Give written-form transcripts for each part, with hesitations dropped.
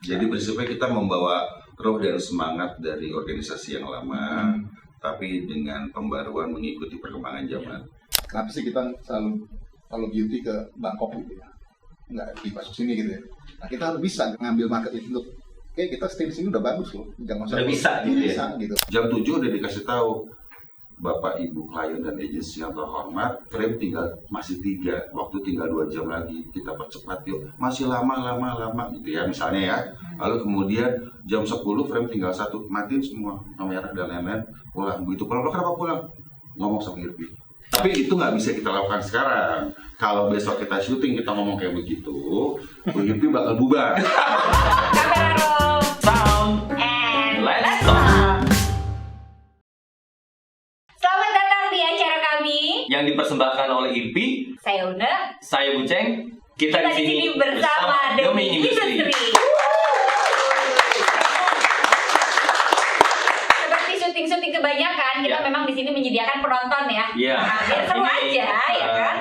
Jadi prinsipnya kita membawa roh dan semangat dari organisasi yang lama, tapi dengan pembaruan mengikuti perkembangan zaman. Kenapa sih kita selalu beauty ke Bangkok gitu ya? Nggak dipasuk sini gitu ya. Nah kita harus bisa ngambil market itu untuk kita stay di sini udah bagus loh. Jangan udah bisa gitu ya. Gitu. Jam 7 udah dikasih tahu Bapak Ibu klien dan agensi yang terhormat, frame masih 3, waktu tinggal 2 jam lagi, kita percepat yuk. Masih lama gitu ya misalnya ya. Lalu kemudian jam 10 frame tinggal 1, matiin semua kamera dan lain-lain, pulang. Begitu pulang, lo kenapa pulang? Ngomong sama Irbi. Tapi itu nggak bisa kita lakukan sekarang. Kalau besok kita syuting kita ngomong kayak begitu, Irbi bakal bubar. Kamera roll, Sound, and let's talk. Selamat datang di acara kami Yang dipersembahkan oleh ILPI. Saya Una. Saya Buceng. Kita Kita di sini bersama Demi Industri. Seperti syuting-syuting kebanyakan, kita memang di sini menyediakan penonton ya. Iya. Nah, biar seru aja ya kan.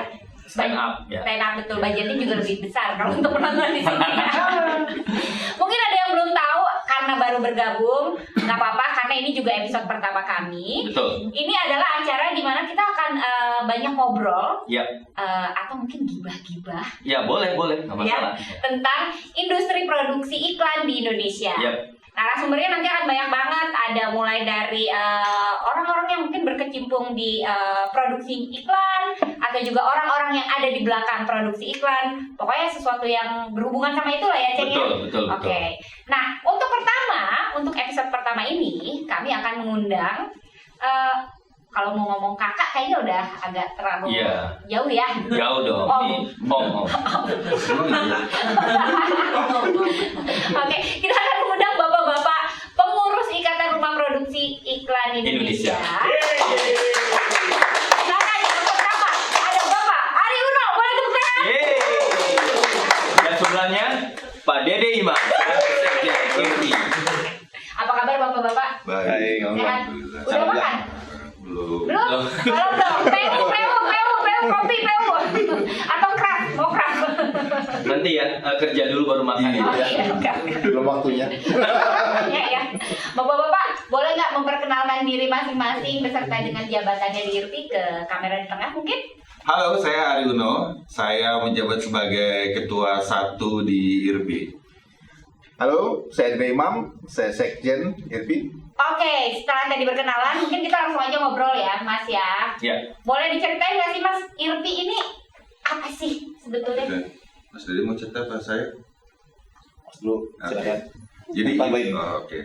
Stand up ya. Stand up betul, budgetnya juga lebih besar kalau untuk penonton di sini. Mungkin ada yang belum tahu karena baru bergabung, nggak apa-apa karena ini juga episode pertama kami. Betul. Ini adalah acara di mana kita akan banyak ngobrol, Ya. atau mungkin gibah-gibah. Ya boleh, nggak masalah. Tentang industri produksi iklan di Indonesia. Yap. Narasumbernya nanti akan banyak banget, ada mulai dari orang-orang yang mungkin berkecimpung di produksi iklan, atau juga orang-orang yang ada di belakang produksi iklan. Pokoknya sesuatu yang berhubungan sama itu lah ya, Ceng. Betul. Oke. Nah, untuk episode pertama ini kami akan mengundang, kalau mau ngomong kakak kayaknya udah agak terlalu jauh ya. Jauh dong. Om. Oke, kita akan mengundang bapak-bapak pengurus Ikatan Rumah Produksi Iklan Indonesia. Silakan yang pertama ada Bapak Ari Uno, boleh tepuk tangan? Dan sebelahnya Pak Dede Imam. Apa kabar bapak-bapak? Baik. Sehat? Udah makan? Belum. Kalau belum, kopi, atau craft, mau craft. Nanti ya kerja dulu baru makan. Belum waktunya. Ya. Bapak-bapak, boleh nggak memperkenalkan diri masing-masing beserta dengan jabatannya di IRPI ke kamera di tengah mungkin? Halo, saya Ari Uno. Saya menjabat sebagai Ketua 1 di IRPI. Halo, saya Dede Imam, saya Sekjen IRPI. Oke, setelah tadi berkenalan, mungkin kita langsung aja ngobrol ya, Mas ya. Ya. Boleh diceritain nggak sih, Mas, IRPI ini apa sih sebetulnya? Mas Dede mau cerita apa saya? Mas dulu, silakan. Jadi, Tambahin. oke.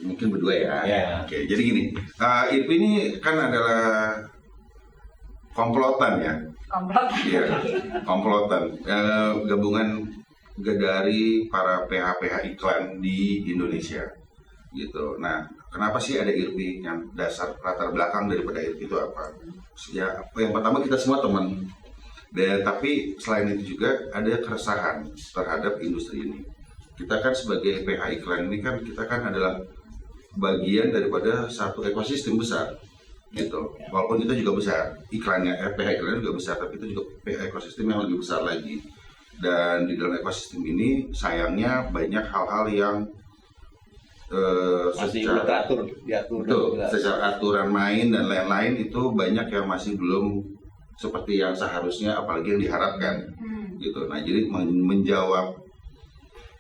Mungkin berdua ya. Ya. Oke, jadi gini. IRPI ini kan adalah komplotan ya. Komplot. Iya, komplotan. Gabungan dari para PH-PH iklan di Indonesia. Gitu. Nah, kenapa sih ada IRPI? Yang dasar latar belakang daripada IRPI itu apa? Ya, yang pertama kita semua teman. Tapi selain itu juga ada keresahan terhadap industri ini. Kita kan sebagai PH iklan ini kan kita kan adalah bagian daripada satu ekosistem besar, gitu. Walaupun kita juga besar, iklannya PH iklan juga besar, tapi itu juga PH ekosistem yang lebih besar lagi. Dan di dalam ekosistem ini sayangnya banyak hal-hal yang Masih diatur. Betul, secara aturan main dan lain-lain itu banyak yang masih belum seperti yang seharusnya, apalagi yang diharapkan, gitu. Nah, jadi menjawab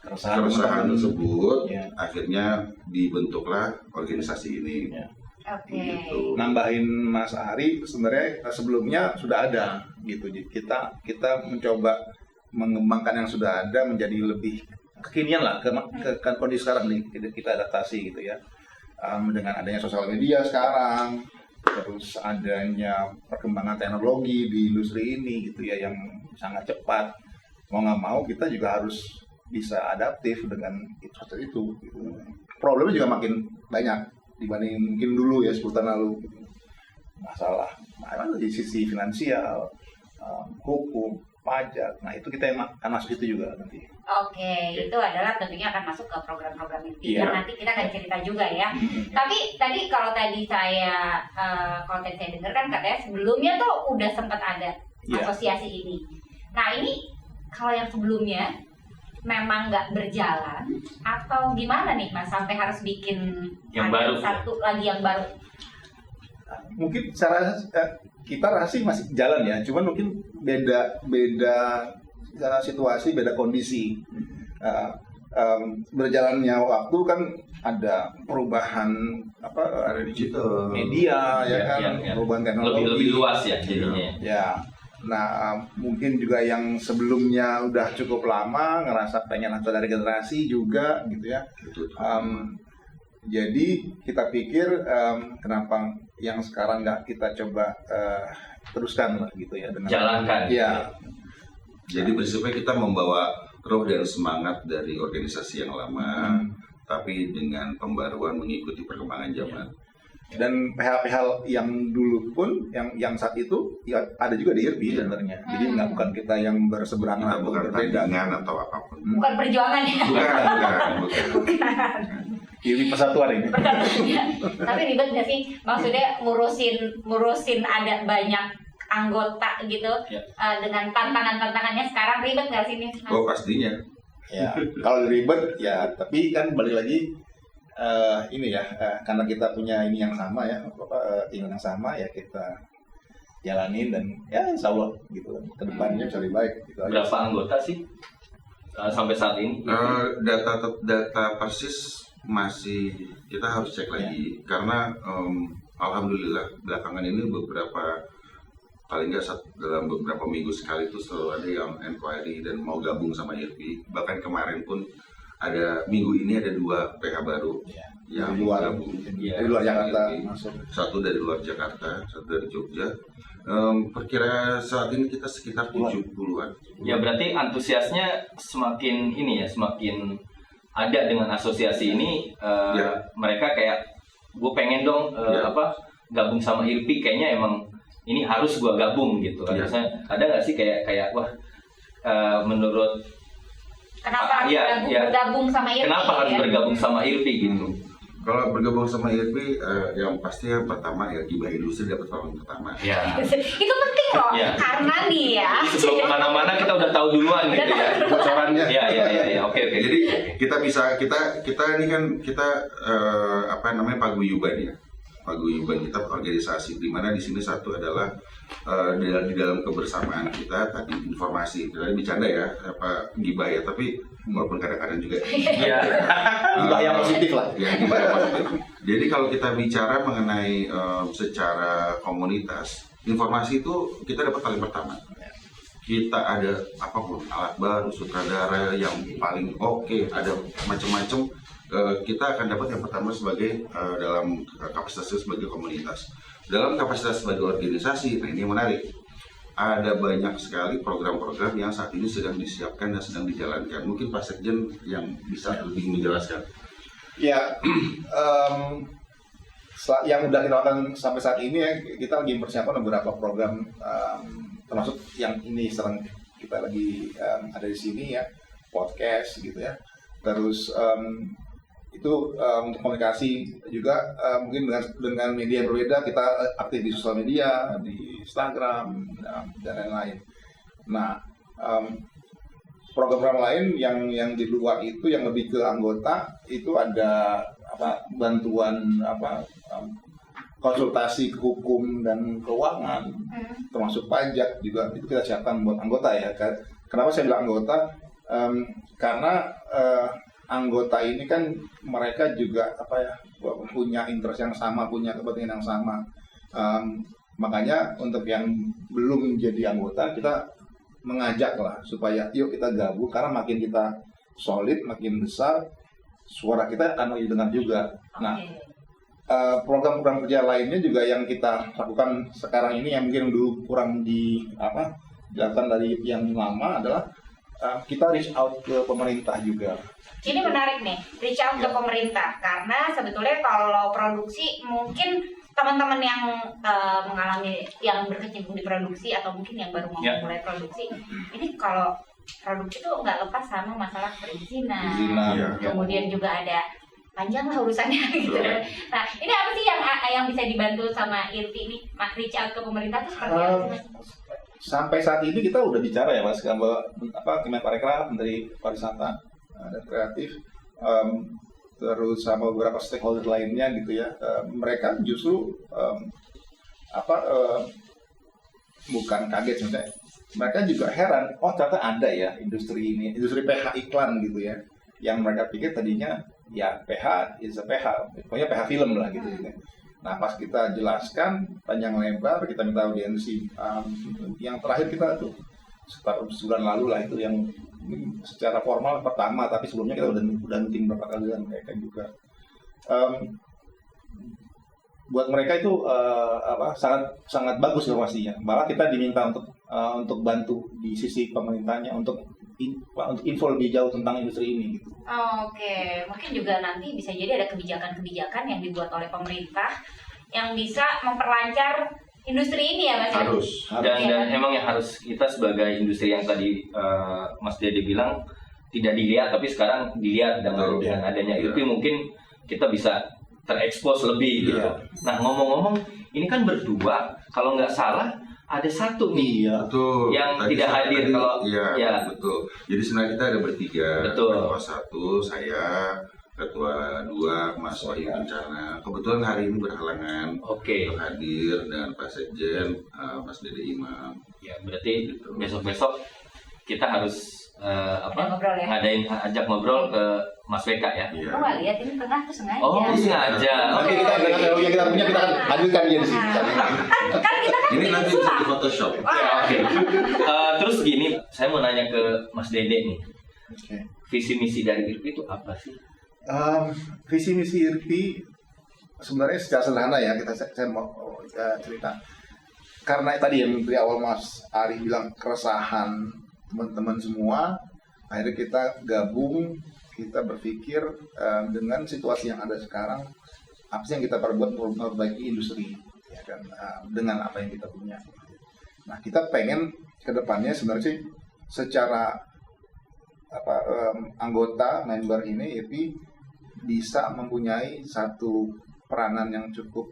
keresahan tersebut, akhirnya dibentuklah organisasi ini. Oke. Gitu. Nambahin Mas Ari, sebenarnya sebelumnya sudah ada gitu. Jadi kita mencoba mengembangkan yang sudah ada menjadi lebih kekinian lah ke kondisi sekarang nih, kita adaptasi gitu ya. Dengan adanya sosial media sekarang, terus adanya perkembangan teknologi di industri ini gitu ya yang sangat cepat. Mau nggak mau kita juga harus bisa adaptif dengan itu. Gitu. Problemnya juga makin banyak dibanding mungkin dulu ya 10 tahun lalu. Gitu. Masalah dari sisi finansial, hukum, pajak. Nah itu kita yang akan masuk itu juga nanti. Oke, itu adalah tentunya akan masuk ke program-program itu. Iya. Nanti kita akan cerita juga ya. Tapi tadi kalau saya dengar kan katanya sebelumnya tuh udah sempat ada asosiasi ini. Nah ini kalau yang sebelumnya memang nggak berjalan atau gimana nih Mas sampai harus bikin Yang ada baru. satu lagi yang baru? Mungkin secara kita sih masih jalan ya, cuman mungkin beda situasi, beda kondisi. Berjalannya waktu kan ada perubahan Ada digital. media ya kan, perubahan teknologi Lebih luas ya jadinya. ya. Nah, mungkin juga yang sebelumnya udah cukup lama ngerasa pengen atau dari generasi juga gitu ya. Betul. Jadi kita pikir kenapa yang sekarang nggak kita coba teruskan lah gitu ya dengan Jalankan. ya. Jadi prinsipnya kita membawa roh dan semangat dari organisasi yang lama, tapi dengan pembaruan mengikuti perkembangan zaman. Dan PH-PH yang dulu pun yang saat itu ya ada juga di IRPI sebenarnya. Jadi nggak bukan kita yang Kita berseberangan atau bukan berbeda. tandingan atau apapun. Bukan perjuangan ya? Bukan. IRPI Persatuan ini. Tapi ribet nggak sih? Maksudnya ngurusin ada banyak anggota gitu Ya. dengan tantangannya sekarang ribet nggak sih nih? Oh pastinya. Ya, kalau ribet ya, tapi kan balik lagi ini ya, karena kita punya ini yang sama ya, keinginan yang sama ya kita jalanin dan ya insya Allah gitu kedepannya bisa lebih baik. Gitu aja. Berapa anggota sih sampai saat ini? Data persis masih kita harus cek lagi karena alhamdulillah belakangan ini paling nggak dalam beberapa minggu sekali itu selalu ada yang inquiry dan mau gabung sama IRPI. Bahkan kemarin pun minggu ini ada 2 PH baru Ya. yang Dari luar, gabung. dari luar Jakarta IRPI. masuk. Satu dari luar Jakarta, satu dari Jogja. Perkira saat ini kita sekitar 70-an. Ya berarti antusiasnya semakin ini ya, semakin ada dengan asosiasi ini. Ya. Mereka kayak gue pengen dong Ya. gabung sama IRPI, kayaknya emang ini harus gue gabung gitu. Ya. Ada nggak sih kayak wah menurut Kenapa harus Iya, bergabung sama IRPI? kenapa harus ya? bergabung sama IRPI gitu? Kalau bergabung sama IRPI, yang pasti yang pertama ya gibah industri dapat poin pertama. Ya. Itu penting loh, Iya. karena nih ya. Jadi sebelum kemana-mana kita udah tahu duluan gitu ya. Bocorannya. Ya, oke. Jadi kita ini kan kita paguyuban ya. Paguyuban kita organisasi di mana di sini satu adalah di dalam kebersamaan kita tadi informasi kita bercanda ya gibah ya, tapi walaupun kadang-kadang juga Iya. Gibah yang positif lah. ya, gibah yang positif. Jadi kalau kita bicara mengenai secara komunitas, informasi itu kita dapat paling pertama. Kita ada apapun, alat baru, sutradara yang paling oke, ada macam-macam. Kita akan dapat yang pertama sebagai dalam kapasitas sebagai komunitas. Dalam kapasitas sebagai organisasi, nah ini yang menarik. Ada banyak sekali program-program yang saat ini sedang disiapkan dan sedang dijalankan. Mungkin Pak Sekjen yang bisa lebih menjelaskan. Ya, yang udah kita lakukan sampai saat ini ya, kita lagi mempersiapkan beberapa program, termasuk yang ini sekarang kita lagi ada di sini ya, podcast gitu ya. Terus itu untuk komunikasi juga mungkin dengan media yang berbeda, kita aktif di sosial media, di Instagram dan lain-lain. Nah, program-program lain yang di luar itu yang lebih ke anggota itu ada bantuan konsultasi hukum dan keuangan, termasuk pajak juga itu kita siapkan buat anggota ya. Kenapa saya bilang anggota? Karena anggota ini kan mereka juga punya interest yang sama, punya kepentingan yang sama. Makanya untuk yang belum menjadi anggota kita mengajak lah supaya yuk kita gabung, karena makin kita solid, makin besar, suara kita akan didengar juga. Nah, program-program kerja lainnya juga yang kita lakukan sekarang ini yang mungkin dulu kurang dilakukan dari yang lama adalah kita reach out ke pemerintah juga. Ini menarik nih, reach out ke pemerintah, karena sebetulnya kalau produksi mungkin teman-teman yang mengalami yang berkecimpung di produksi atau mungkin yang baru mau mulai produksi, ini kalau produksi itu nggak lepas sama masalah perizinan, kemudian juga ada panjang lah urusannya gitu. Nah, ini apa sih yang bisa dibantu sama IRPI ini, reach out ke pemerintah itu seperti apa sih? sampai saat ini kita udah bicara ya Mas, sama Kemenparekraf, Menteri Pariwisata dan Kreatif, terus sama beberapa stakeholder lainnya gitu ya. Mereka justru bukan kaget sebenarnya. Mereka juga heran, oh ternyata ada ya industri ini, industri PH iklan gitu ya. Yang mereka pikir tadinya ya PH is a PH, pokoknya PH film lah gitu. Nah pas kita jelaskan panjang lebar, kita minta audiensi. Yang terakhir kita tuh sekitar sebulan lalu lah itu yang secara formal pertama, tapi sebelumnya kita udah meeting beberapa kali dengan mereka juga. Buat mereka itu sangat bagus informasinya. Malah kita diminta untuk bantu di sisi pemerintahnya untuk info lebih jauh tentang industri ini gitu. Oke, mungkin juga nanti bisa jadi ada kebijakan-kebijakan yang dibuat oleh pemerintah yang bisa memperlancar industri ini ya Mas. Harus. Dan emang yang harus kita sebagai industri yang tadi Mas Dede bilang tidak dilihat, tapi sekarang dilihat dengan adanya IRPI mungkin kita bisa terekspos lebih gitu. Nah ngomong-ngomong ini kan berdua, kalau nggak salah ada satu nih Betul. yang Tadi tidak hadir kalau ya betul. Jadi sebenarnya kita ada bertiga. Betul. Ketua 1 saya, Ketua 2 Mas Wahyu Kencana. Kebetulan hari ini berhalangan untuk hadir, dan Pak Sekjen Mas Dede Imam. Ya berarti besok-besok kita harus ngobrol ya? ajak ngobrol ke Mas WK ya. Aku nggak lihat ini tengah tuh sengaja. Oh sengaja. Oke, kita punya kita akan hadirkan dia di sini. Kan kita kan Ini nanti bisa sulap. di Photoshop. Oke. Terus gini, saya mau nanya ke Mas Dede nih. Visi misi dari IRPI itu apa sih? Visi misi IRPI sebenarnya secara sederhana ya, saya mau cerita. Karena tadi yang dari awal Mas Ari bilang keresahan teman-teman semua, akhirnya kita gabung, kita berpikir dengan situasi yang ada sekarang, apa sih yang kita perbuat untuk memperbaiki industri, ya kan, dengan apa yang kita punya. Nah kita pengen kedepannya sebenarnya sih secara anggota member ini IRPI bisa mempunyai satu peranan yang cukup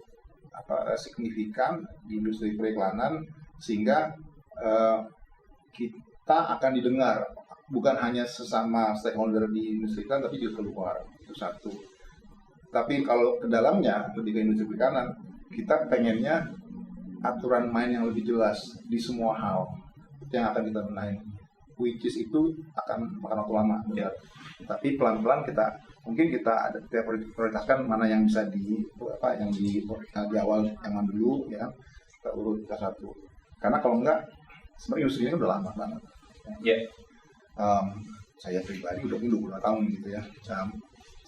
signifikan di industri periklanan, sehingga kita akan didengar bukan hanya sesama stakeholder di industri iklan, tapi juga keluar. Itu satu. Tapi kalau ke dalamnya, lebih ke industri periklanan, kita pengennya aturan main yang lebih jelas di semua hal. Itu yang akan kita benahi. Which is itu akan makan waktu lama. Ya. Tapi pelan-pelan kita prioritaskan mana yang bisa di awal yang dulu ya, kita urut satu. Karena kalau enggak, sebenarnya industri ini udah lama banget. Ya. Saya pribadi udah 25 tahun gitu ya.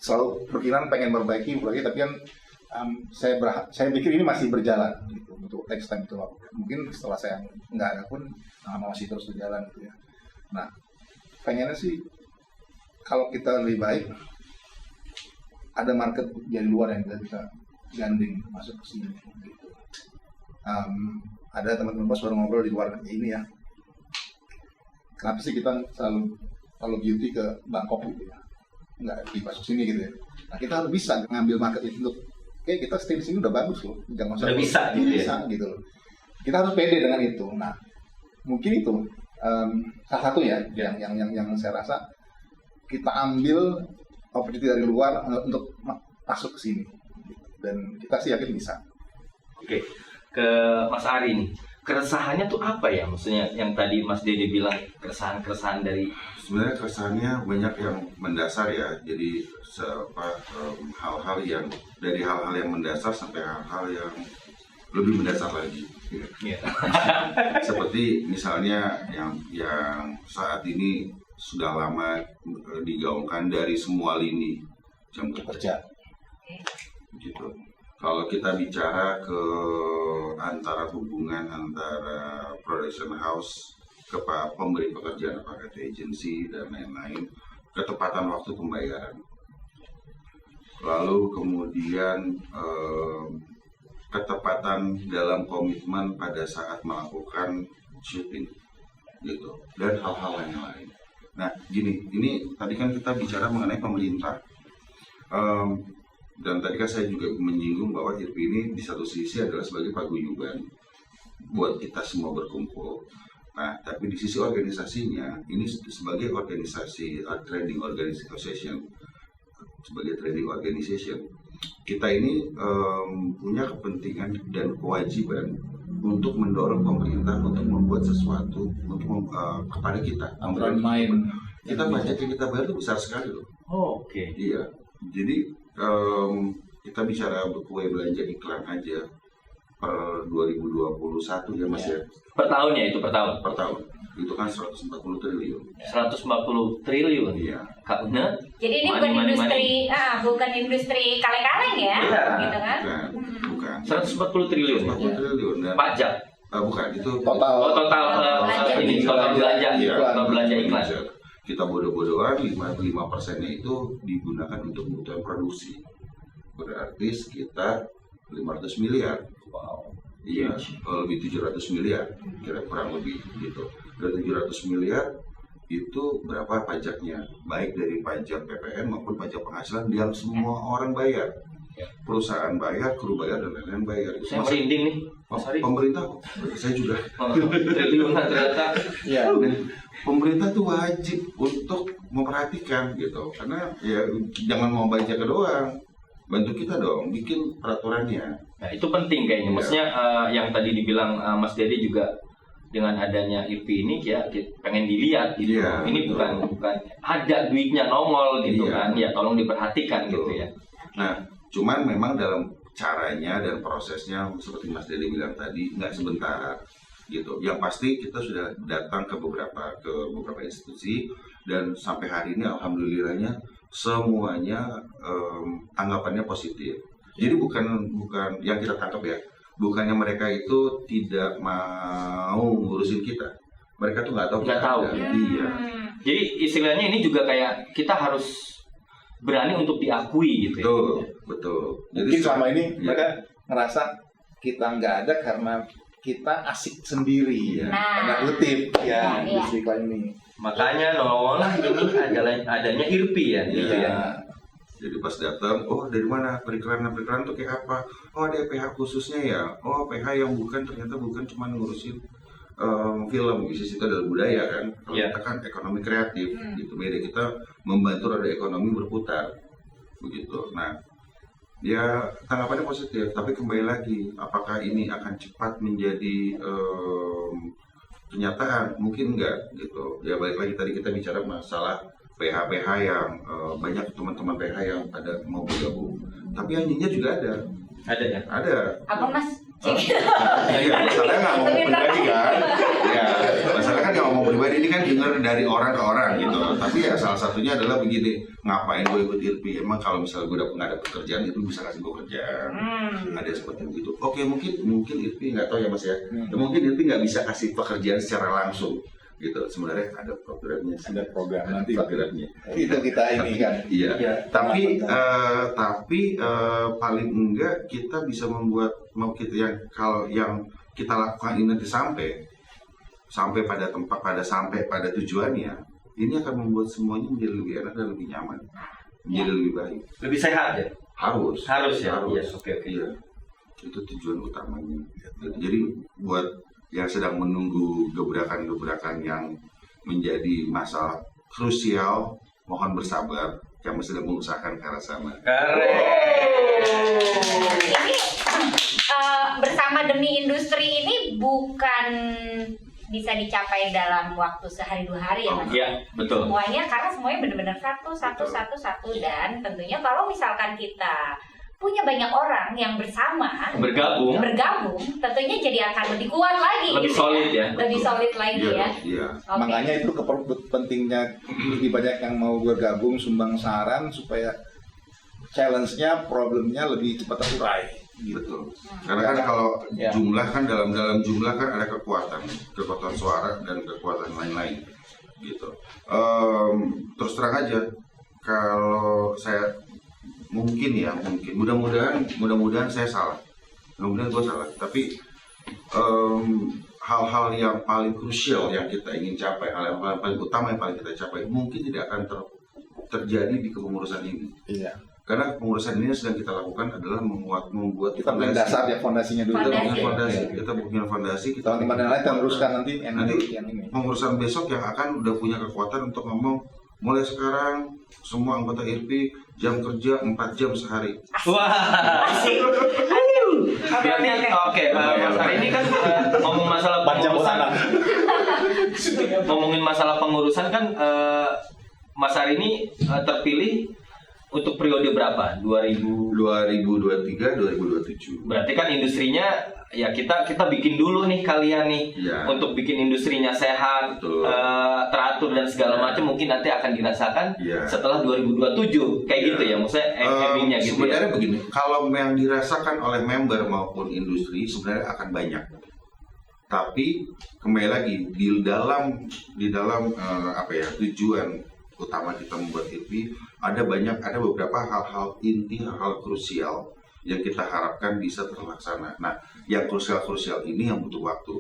Selalu berkeinginan pengen memperbaiki, tapi kan saya pikir ini masih berjalan gitu, untuk next time itu. Mungkin setelah saya nggak ada pun masih terus berjalan gitu ya. Nah, pengennya sih kalau kita lebih baik ada market dari luar yang kita bisa gandeng masuk ke sini gitu. Ada teman-teman bos baru ngobrol di luar ini ya. Kenapa sih kita selalu beauty ke Bangkok gitu ya? Nggak masuk sini gitu ya. Nah, kita harus bisa ngambil market itu untuk kita stay di sini udah bagus loh. Jangan udah bisa gitu loh. Kita harus pede dengan itu. Nah, mungkin itu salah satu ya yang saya rasa kita ambil opportunity dari luar untuk masuk ke sini. Dan kita sih yakin bisa. Oke, ke Mas Ari nih. Keresahannya tuh apa ya? Maksudnya yang tadi Mas Dede bilang keresahan dari... Sebenarnya keresahannya banyak yang mendasar ya. Jadi hal-hal yang dari hal-hal yang mendasar sampai hal-hal yang lebih mendasar lagi. Yeah. Seperti misalnya yang saat ini sudah lama digaungkan dari semua lini jam kerja. Gitu. Kalau kita bicara ke antara hubungan antara production house ke pemberi pekerjaan, apakah itu agensi dan lain-lain, ketepatan waktu pembayaran. Lalu kemudian ketepatan dalam komitmen pada saat melakukan syuting, gitu, dan hal-hal lain. Nah, ini tadi kan kita bicara mengenai pemerintah. Dan tadi kan saya juga menyinggung bahwa IRPI ini di satu sisi adalah sebagai paguyuban buat kita semua berkumpul. Nah, tapi di sisi organisasinya, ini sebagai organisasi trading organization, sebagai trading organization, kita ini punya kepentingan dan kewajiban untuk mendorong pemerintah untuk membuat sesuatu untuk kepada kita. Aturan main. Kita pajak yang kita bayar itu besar sekali loh. Oh, oke. Iya. Jadi kita bicara kue belanja iklan aja per 2021 ya Mas ya. Per tahun ya itu per tahun. Per tahun. Itu kan 140 triliun. 140 triliun. Iya. Kak Una? Jadi ini Money. bukan industri kaleng-kaleng ya, Iya. gitu kan? Bukan. 140 triliun. 140 triliun. Dan, Pajak. bukan, itu Total. Oh, total Belanja. ini total belanja, Iya. total belanja iklan. Kita bodoh-bodohan 5%-nya itu digunakan untuk kebutuhan produksi. Berarti sekitar 500 miliar. Wow. Iya, lebih 700 miliar, kira kurang lebih gitu. Dan 700 miliar itu berapa pajaknya? Baik dari pajak PPN maupun pajak penghasilan yang semua orang bayar. Ya. Perusahaan bayar, kru bayar, dan lain-lain bayar. Itu Saya masuk- merinding nih, Mas Ari. pemerintah kok. Saya juga. Triliunan ternyata. Iya. Dan pemerintah tuh wajib untuk memperhatikan gitu, karena ya jangan mau baca doang, bantu kita dong bikin peraturannya. Nah, itu penting kayaknya. Iya. Maksudnya yang tadi dibilang Mas Dede juga dengan adanya IP ini ya pengen dilihat gitu. Iya, Ini betul. bukan ada duitnya nongol gitu Iya. kan. Ya tolong diperhatikan Betul. gitu ya. Nah, cuman memang dalam caranya dan prosesnya seperti Mas Dede bilang tadi nggak sebentar gitu. Yang pasti kita sudah datang ke beberapa institusi dan sampai hari ini alhamdulillahnya semuanya tanggapannya positif. Jadi bukan yang kita tangkap ya, bukannya mereka itu tidak mau ngurusin kita. Mereka tuh nggak tahu. Nggak kita tahu. ada. Iya. Jadi istilahnya ini juga kayak kita harus berani untuk diakui gitu ya. Betul. Jadi Mungkin selama ini Iya. mereka ngerasa kita nggak ada karena kita asik sendiri. Iya. Tanda kutip ya Iya. industri iklan ini. Makanya nololah ini adanya IRPI ya. Gitu Iya. ya. Jadi pas datang, oh dari mana periklanan tuh kayak apa? Oh ada PH khususnya ya. Oh PH yang ternyata bukan cuma ngurusin film, bisnis itu adalah budaya kan. Kalau Iya. kita kan ekonomi kreatif, gitu. Beda kita membantu roda ekonomi berputar, begitu. Nah, ya tanggapannya positif. Tapi kembali lagi, apakah ini akan cepat menjadi kenyataan? Mungkin enggak, gitu. Ya balik lagi tadi kita bicara masalah PH yang banyak teman-teman PH yang ada mau bergabung, tapi anjingnya juga ada. Ada ya. Ada. Apa Mas? Iya, masalahnya nggak ngomong pribadi kan? Ya, masalahnya kan nggak ngomong pribadi, ini kan dengar dari orang ke orang gitu. Tapi ya salah satunya adalah begini, ngapain gue ikut IRPI? Emang kalau misalnya gue nggak ada pekerjaan itu bisa kasih gue kerjaan? Ada seperti itu. Oke, mungkin IRPI nggak tahu ya Mas ya. Mungkin IRPI nggak bisa kasih pekerjaan secara langsung gitu. Sebenarnya ada programnya. Ada program nanti. Programnya. Itu kita ini kan. Iya. Iya. Tapi paling enggak kita bisa membuat mau kita yang kita lakukan ini nanti sampai pada tempat sampai pada tujuannya, ini akan membuat semuanya menjadi lebih enak dan lebih nyaman, menjadi lebih baik. Lebih sehat ya. Harus Ya. Harus. Iya, oke. Iya. Itu tujuan utamanya. Jadi buat yang sedang menunggu gebrakan-gebrakan yang menjadi masalah krusial, mohon bersabar. Kami sedang mengusahakan ke arah sana. Keren. Ini bersama demi industri ini bukan bisa dicapai dalam waktu sehari 2 hari ya Mas? Iya, betul. Semuanya karena semuanya benar-benar satu dan tentunya kalau misalkan kita punya banyak orang yang bersama Bergabung. tentunya jadi akan lebih kuat lagi Lebih gitu solid ya. lebih solid lagi ya. Iya. Oke. Makanya itu pentingnya lebih banyak yang mau bergabung sumbang saran supaya challenge-nya, problemnya lebih cepat terurai. Betul. Karena kan kalau Ya. jumlah kan dalam jumlah kan ada kekuatan suara dan kekuatan lain-lain gitu. Terus terang aja kalau saya mungkin mudah-mudahan saya salah. Mudah-mudahan gue salah. Tapi hal-hal yang paling krusial yang kita ingin capai, hal yang paling utama yang paling kita capai mungkin tidak akan terjadi di kepengurusan ini. Iya. Karena pengurusan ini yang sedang kita lakukan adalah membuat Kita bikin dasar ya, fondasinya dulu. Kita bikin fondasi, kita Teman-teman yang lain kita teruskan nanti yang ini. pengurusan besok yang akan udah punya kekuatan untuk ngomong mulai sekarang semua anggota IRPI jam kerja 4 jam sehari. Wah. Berarti oke, Mas Ari ini kan ngomong masalah pengurusan. Ngomongin masalah pengurusan kan Mas Ari ini terpilih untuk periode berapa? 2023 2027. Berarti kan industrinya ya kita bikin dulu nih kalian nih Ya. untuk bikin industrinya sehat, Betul. teratur dan segala macam mungkin nanti akan dirasakan Ya. setelah 2027 kayak gitu ya, maksudnya endingnya gitu. Sebenarnya Ya? begini, kalau yang dirasakan oleh member maupun industri sebenarnya akan banyak. Tapi kembali lagi di dalam tujuan utama kita membuat IRPI ada beberapa hal-hal inti, hal-hal krusial yang kita harapkan bisa terlaksana. Nah, yang krusial ini yang butuh waktu.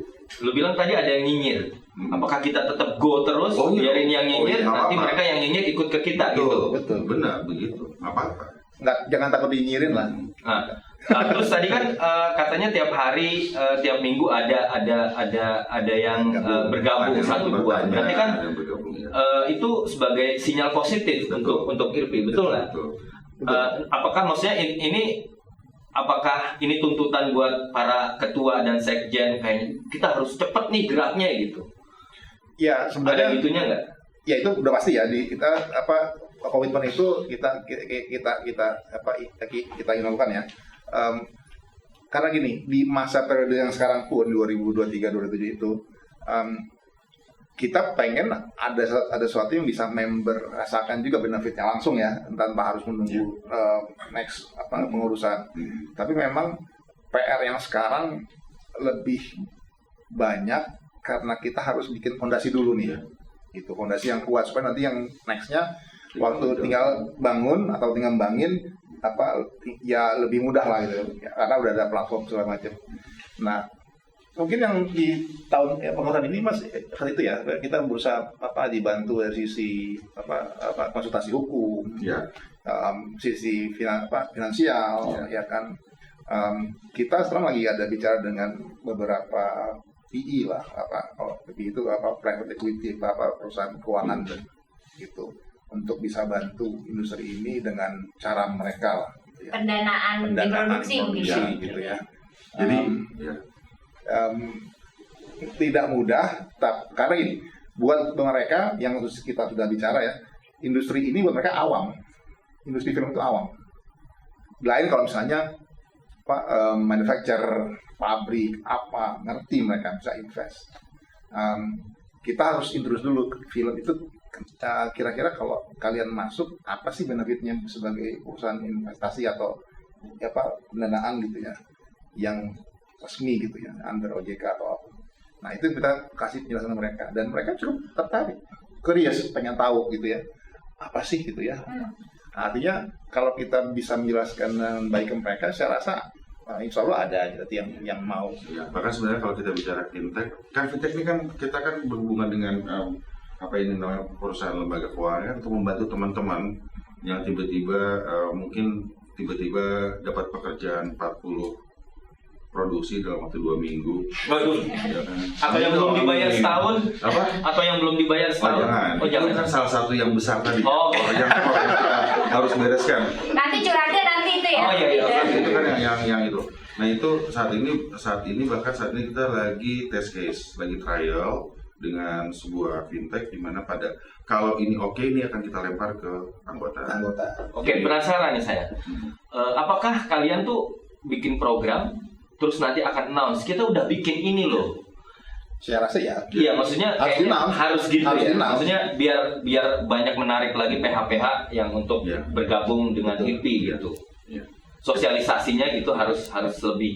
Lu bilang tadi ada yang nyinyir. Apakah kita tetap go terus Oh, iya. biarin yang nyinyir, Oh, iya, nanti apa-apa. mereka yang nyinyir ikut ke kita gitu. Betul. Benar begitu. Nggak apa-apa. Jangan takut dinyirin lah. Nah, terus tadi kan katanya tiap hari, tiap minggu ada yang bergabung Ada satu yang dua. bertanya, Berarti kan ada yang bergabung, ya. itu sebagai sinyal positif untuk IRPI, betul nggak? Betul. Apakah maksudnya apakah ini tuntutan buat para ketua dan sekjen kayaknya kita harus cepet nih geraknya gitu? Ya Ada sebenarnya gitunya nggak? ya itu udah pasti ya kita komitmen itu kita lakukan ya. Karena gini, di masa periode yang sekarang pun 2023-2027 itu kita pengen ada sesuatu yang bisa member rasakan juga benefitnya langsung ya, tanpa harus menunggu next pengurusan. Tapi memang PR yang sekarang lebih banyak karena kita harus bikin fondasi dulu nih. Itu fondasi yang kuat supaya nanti yang nextnya waktu tinggal bangun atau tinggal bangun ya lebih mudah lah gitu ya, karena udah ada platform segala macam. Nah mungkin yang di tahun pengurusan ini Mas itu ya kita berusaha dibantu dari sisi konsultasi hukum, sisi finansial, ya kan. Kita sekarang lagi ada bicara dengan beberapa PE lah, kalau PE itu private equity, perusahaan keuangan gitu, untuk bisa bantu industri ini dengan cara mereka lah. Gitu ya. Pendanaan diproduksi mungkin gitu ya. Jadi tidak mudah, karena ini buat mereka yang kita sudah bicara ya, industri ini buat mereka awam, industri film itu awam. Lain kalau misalnya manufacturer, pabrik ngerti mereka bisa invest. Kita harus introduce dulu film itu. Kira-kira kalau kalian masuk apa sih benefitnya sebagai perusahaan investasi atau pendanaan gitu ya, yang resmi gitu ya, under OJK atau apa. Nah itu kita kasih penjelasan ke mereka dan mereka cukup tertarik, curious, pengen tahu gitu ya, apa sih gitu ya. Artinya kalau kita bisa menjelaskan dengan baik ke mereka, saya rasa insya Allah ada gitu yang mau. Ya, bahkan sebenarnya kalau kita bicara fintech ini kan kita kan berhubungan dengan ini namanya perusahaan lembaga keuangan untuk membantu teman-teman yang tiba-tiba dapat pekerjaan 40 produksi dalam waktu 2 minggu. Waduh. Ya, kan? Atau yang belum dibayar setahun? Apa? Atau yang belum dibayar setahun? Oh, jangan. Itu kan salah satu yang besar tadi. Oh, yang kita harus bereskan. Nanti curhatnya nanti itu ya. Oh iya. Itu kan yang itu. Nah itu saat ini bahkan kita lagi test case, lagi trial dengan sebuah fintech di mana kalau ini oke, ini akan kita lempar ke anggota. Oke, penasaran nih saya. Apakah kalian tuh bikin program terus nanti akan announce kita udah bikin ini loh? Saya rasa ya. Iya, maksudnya harus gitu ya. Maksudnya biar banyak menarik lagi PH-PH yang untuk bergabung dengan IRPI gitu. Sosialisasinya gitu harus lebih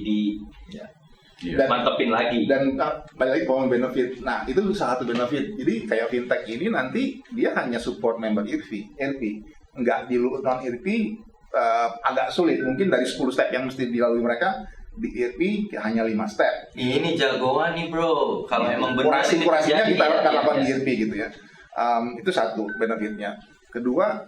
mantepin lagi. Dan balik lagi ngomong benefit. Nah, itu salah satu benefit. Jadi kayak fintech ini nanti dia hanya support member IRPI. Enggak di non IRPI agak sulit. Mungkin dari 10 step yang mesti dilalui mereka di IRPI hanya 5 step. Ini jagoan nih, Bro. Kalau emang benar ini kurasinya kita akan lakukan di ya. IRPI gitu ya. Itu satu benefitnya. Kedua,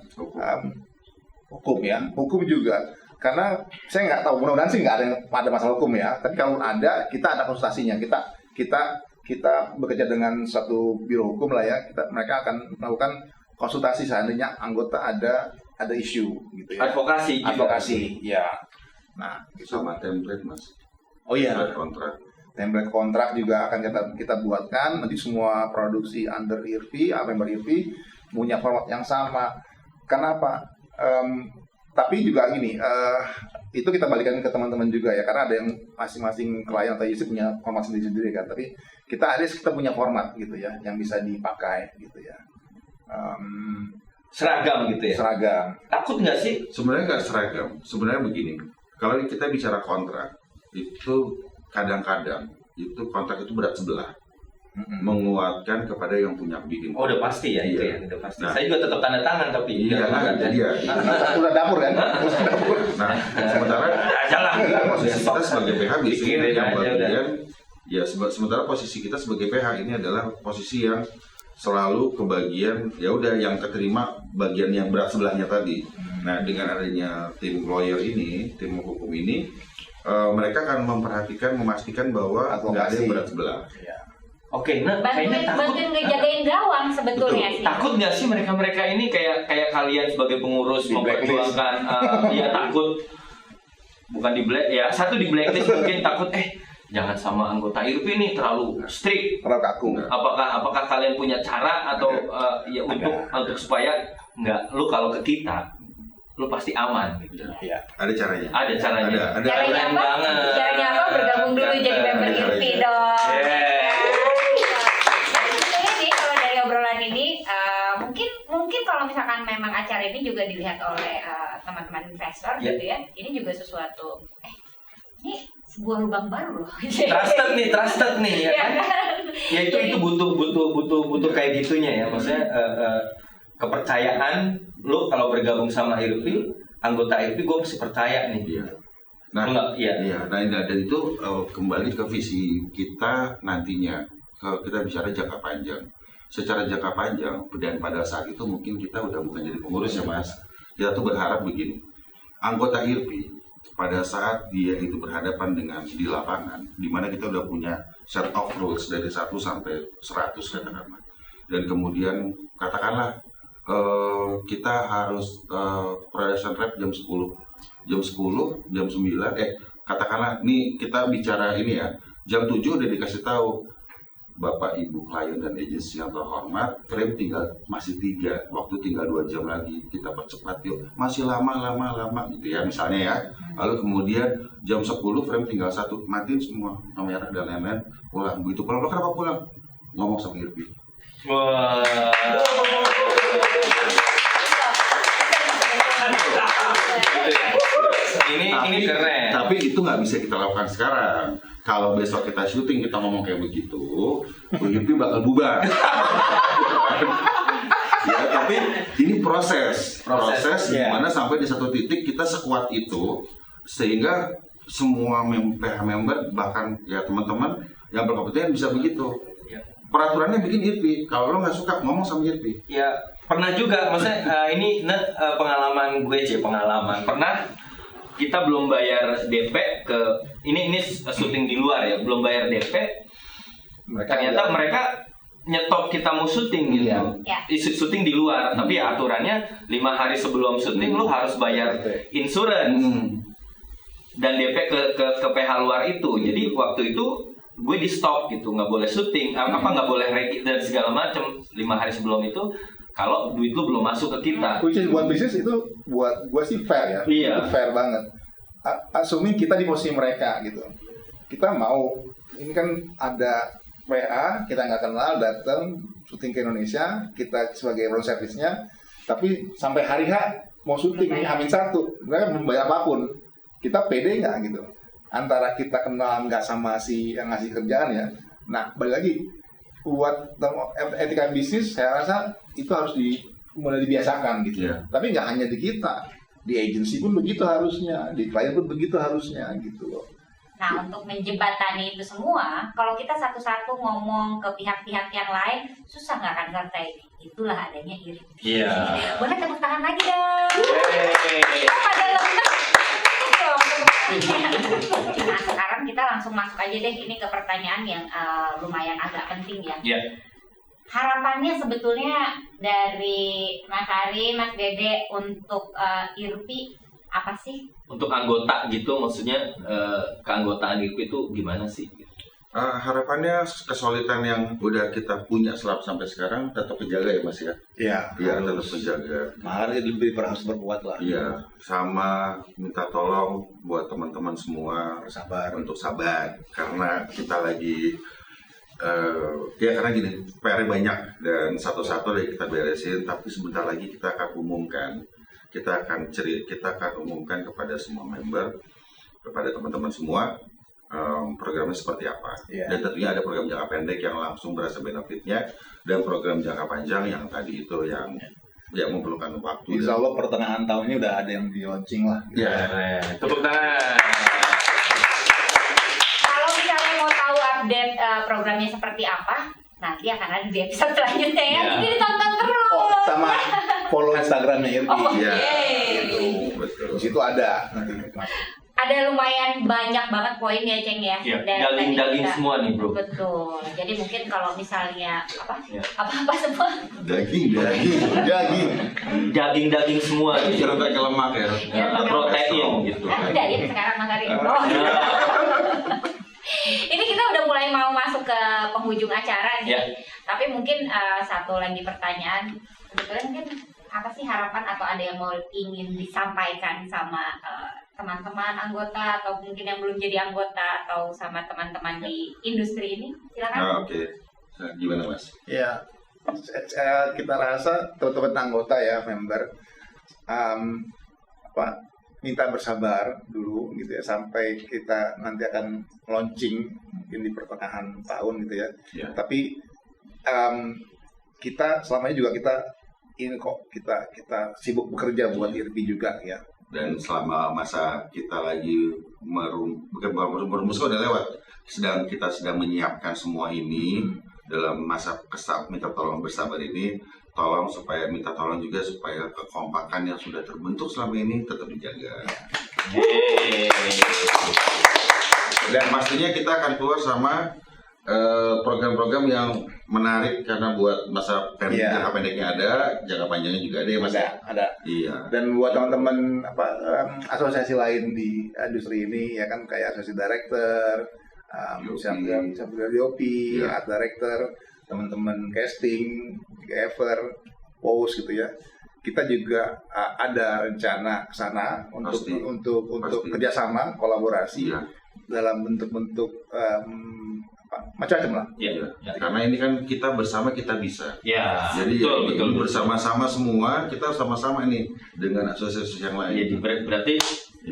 hukum juga. Karena saya nggak tahu, mudah-mudahan sih nggak ada masalah hukum ya. Tapi kalau ada, kita ada konsultasinya. Kita bekerja dengan satu biro hukum lah ya. Mereka akan melakukan konsultasi seandainya anggota ada isu gitu ya. Advokasi, ya. Nah, itu Sama template mas. Oh iya. Template Kontrak juga akan kita buatkan. Nanti semua produksi under IRP, member IRP punya format yang sama. Kenapa? Tapi juga gini, itu kita balikan ke teman-teman juga ya, karena ada yang masing-masing klien atau user punya format sendiri-sendiri kan. Tapi kita punya format gitu ya, yang bisa dipakai gitu ya. Seragam gitu ya. Seragam. Takut nggak sih? Sebenarnya nggak seragam. Sebenarnya begini, kalau kita bicara kontrak itu kadang-kadang itu kontrak itu berat sebelah. Menguatkan kepada yang punya bikin. Oh, udah pasti ya, itu iya. ya, udah pasti. Nah, Saya juga tetap tanda tangan tapi iya, Udah dapur kan? Nah, sementara posisi kita sebagai PH biasanya yang bagian, ya sementara posisi kita sebagai PH ini adalah posisi yang selalu kebagian, ya udah yang keterima bagian yang berat sebelahnya tadi. Nah, dengan adanya tim lawyer ini, tim hukum ini, mereka akan memperhatikan, memastikan bahwa nggak ada yang berat sebelah. Ya. Oke, nah kayaknya bantuin ngejagain gawang sebetulnya sih. Takut nggak sih mereka ini kayak kalian sebagai pengurus memperjuangkan ya takut bukan di black ya, satu di blacklist mungkin takut jangan sama anggota IRP ini terlalu strict, terlalu kaku. apakah kalian punya cara atau ya untuk supaya nggak, lu kalau ke kita lu pasti aman gitu. Iya. Ada caranya. Ada caranya. Ada. Caranya apa? banget. Caranya apa? Bergabung dulu jadi member IRP dong. Jadi nih kalau dari obrolan ini mungkin kalau misalkan memang acara ini juga dilihat oleh teman-teman investor gitu ya, ini juga sesuatu ini sebuah lubang baru loh. Trusted nih ya kan? Ya itu butuh kayak gitunya ya, maksudnya kepercayaan lu kalau bergabung sama IRP, anggota IRP gue mesti percaya nih. Iya. Nah, dan itu kembali ke visi kita nantinya. Kalau kita bicara jangka panjang, secara jangka panjang dan pada saat itu mungkin kita udah bukan jadi pengurus ya mas. Kita tuh berharap begini, anggota IRP pada saat dia itu berhadapan dengan di lapangan, di mana kita udah punya set of rules dari 1 sampai 100 katakanlah, dan kemudian katakanlah kita harus production rep jam 10, jam 9, katakanlah nih kita bicara ini ya, jam 7 udah dikasih tahu Bapak Ibu klien dan agensi yang terhormat, frame masih 3, waktu tinggal 2 jam lagi, kita percepat yuk, masih lama gitu ya misalnya ya. Lalu kemudian jam 10 frame tinggal 1, matiin semua kamera dan lain-lain, pulang. Begitu pulang, lo kenapa pulang? Ngomong sama IRP. Wah. Ini keren. Tapi itu nggak bisa kita lakukan sekarang. Kalau besok kita syuting kita ngomong kayak begitu, IRP bakal bubar. Ya, tapi ini proses gimana sampai di satu titik kita sekuat itu sehingga semua PH member bahkan ya teman-teman yang berkompeten bisa begitu. Peraturannya bikin IRP. Kalau lo nggak suka ngomong sama IRP. Ya pernah juga, maksudnya ini pengalaman gue pernah kita belum bayar DP ke ini syuting di luar ya, belum bayar DP. Ternyata mereka nyetop kita mau syuting gitu. Syuting di luar, tapi ya aturannya 5 hari sebelum syuting lu harus bayar insurance dan DP ke PH luar itu. Jadi waktu itu gue di stop gitu, nggak boleh syuting, nggak boleh rekit dan segala macam 5 hari sebelum itu. Kalau duit lu belum masuk ke kita. Which is buat bisnis itu buat gue sih fair ya. Iya. Itu fair banget. Assuming kita di posisi mereka gitu. Kita mau, ini kan ada WA, kita nggak kenal, datang syuting ke Indonesia, kita sebagai room service-nya, tapi sampai hari H mau syuting nih H-1, mereka belum bayar apapun. Kita pede nggak gitu? Antara kita kenal nggak sama si yang ngasih kerjaan ya. Nah, balik lagi. Buat etika bisnis saya rasa itu harus mulai dibiasakan gitu. Tapi nggak hanya di kita, di agensi pun begitu harusnya, di klien pun begitu harusnya gitu loh. Nah, untuk menjembatani itu semua, kalau kita satu-satu ngomong ke pihak-pihak yang lain, susah nggak akan selesai. Itulah adanya IRPI. Iya. Boleh tepuk tangan lagi dong. Yeay. Oh, pada lemes. Nah, sekarang kita langsung masuk aja deh ini ke pertanyaan yang lumayan agak penting ya. Iya. Harapannya sebetulnya dari Mas Ari, Mas Dede untuk IRPI apa sih? Untuk anggota gitu, maksudnya keanggotaan IRPI itu gimana sih? Harapannya kesulitan yang udah kita punya sampai sekarang tetap terjaga ya Mas ya. Iya. Iya, tetap terjaga. Makanya lebih harus berbuat lah. Iya, sama minta tolong buat teman-teman semua Sabar. untuk sabar karena kita lagi ya karena gini PR banyak dan satu-satu lagi kita beresin, tapi sebentar lagi kita akan umumkan, kita akan umumkan kepada semua member, kepada teman-teman semua programnya seperti apa. Yeah. Dan tentunya ada program jangka pendek yang langsung berasa benefitnya dan program jangka panjang yang tadi itu yang memerlukan waktu. Insya Allah pertengahan tahun ini udah ada yang di launching lah. Ya. Tepuk tangan. Kalau misalnya mau tahu update programnya seperti apa, nanti akan ada di episode selanjutnya ya. Ya. Jadi ditonton terus. Oh, sama follow Instagramnya IRPI. Oh, Iya. Gitu. Betul. Di situ ada nanti. Ada lumayan banyak banget poin ya, Ceng ya. Iya, Dan daging-daging tadi kita- semua nih, Bro. Betul. Jadi mungkin kalau misalnya Ya. apa semua. Daging. Daging-daging semua Tapi gitu. jangan pakai lemak ya. Protein gitu. Udah ini sekarang Mas Ari. Oh. Ini kita udah mulai mau masuk ke penghujung acara nih. Ya. Tapi mungkin satu lagi pertanyaan. Sebetulnya mungkin apa sih harapan atau ada yang mau ingin disampaikan sama teman-teman anggota atau mungkin yang belum jadi anggota atau sama teman-teman di industri ini? Silakan. Oke. Nah, gimana Mas? Ya, kita rasa teman-teman anggota ya member minta bersabar dulu gitu ya sampai kita nanti akan launching mungkin di pertengahan tahun gitu ya. Ya. Tapi kita selama ini juga kita sibuk bekerja buat IRPI juga ya. Dan selama masa kita lagi merumuskan udah lewat, kita sedang menyiapkan semua ini dalam masa minta tolong bersabar ini, tolong supaya minta tolong juga supaya kekompakan yang sudah terbentuk selama ini tetap dijaga. Dan pastinya kita akan keluar sama program-program yang menarik karena buat masa jangka pendeknya ada, jangka panjangnya juga ada ya Mas. Ada. Iya. Dan buat teman-teman asosiasi lain di industri ini ya kan kayak asosiasi director, DOP, art director, teman-teman casting, ever, post gitu ya. Kita juga ada rencana ke sana untuk kerjasama, kolaborasi dalam bentuk-bentuk macam-macam lah. Ya. Karena ini kan kita bersama kita bisa. Ya. Jadi betul. bersama-sama semua kita sama-sama ini dengan asosiasi yang lain. Jadi berarti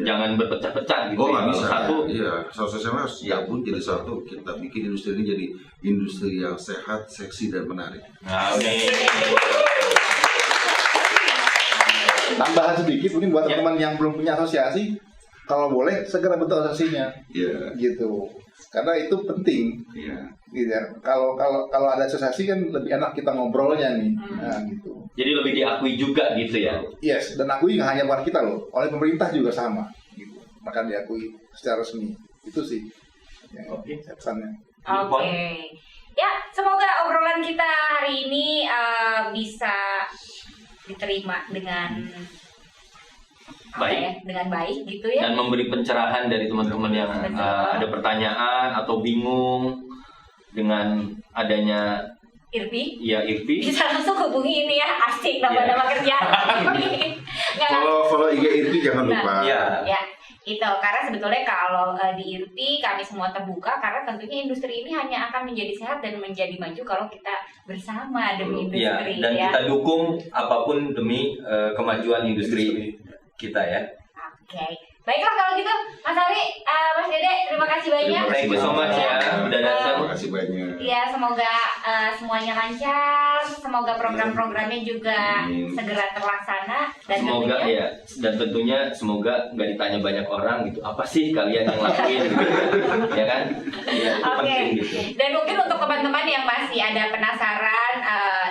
jangan berpecah-pecah gitu. Nggak bisa. Satu. Iya, asosiasi yang harus gabung jadi satu. Kita bikin industri ini jadi industri yang sehat, seksi dan menarik. Nah, oke. Tambahan sedikit mungkin buat teman-teman yang belum punya asosiasi, kalau boleh segera bentuk asosiasinya. Iya. Gitu. Karena itu penting. Iya. Gitu ya. Kalau ada asosiasi kan lebih enak kita ngobrolnya nih. Nah, gitu. Jadi lebih diakui juga gitu ya. Yes, dan akui nggak hanya buat kita loh, oleh pemerintah juga sama. Gitu. Maka diakui secara resmi. Itu sih. Oke. Pesannya. Oke. Ya, semoga obrolan kita hari ini bisa diterima dengan baik. Dengan baik gitu ya. Dan memberi pencerahan dari teman-teman yang ada pertanyaan atau bingung dengan adanya IRPI. ya IRPI. Bisa langsung hubungi ini ya, asik nama-nama kerjaan ini. Follow IG IRPI jangan lupa. Ya. Ya, itu karena sebetulnya kalau di IRPI kami semua terbuka karena tentunya industri ini hanya akan menjadi sehat dan menjadi maju kalau kita bersama demi industri dan kita dukung apapun demi kemajuan industri kita ya. Oke. Baiklah kalau gitu, Mas Ari, Mas Dede, terima kasih banyak. Thank you so much ya udah datang. Terima kasih banyak. Ya, semoga semuanya lancar, semoga program-programnya juga segera terlaksana dan Semoga ya, dan tentunya semoga nggak ditanya banyak orang gitu. Apa sih kalian yang lakuin? Gitu. Ya kan? Ya, itu Oke. penting gitu. Dan mungkin untuk teman-teman yang masih ada penasaran,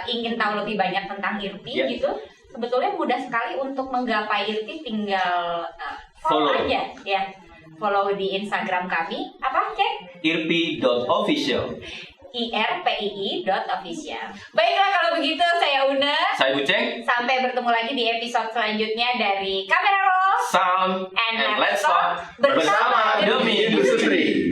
ingin tahu lebih banyak tentang IRPI Ya. gitu, sebetulnya mudah sekali untuk menggapai IRPI, tinggal follow Follow. aja ya. Follow di Instagram kami, apa cek? irpi.official. irpii.official. Baiklah kalau begitu, saya Una. Saya Uceng. Sampai bertemu lagi di episode selanjutnya dari Kamera Roll Sound and and Let's Talk bersama bersama demi Industri.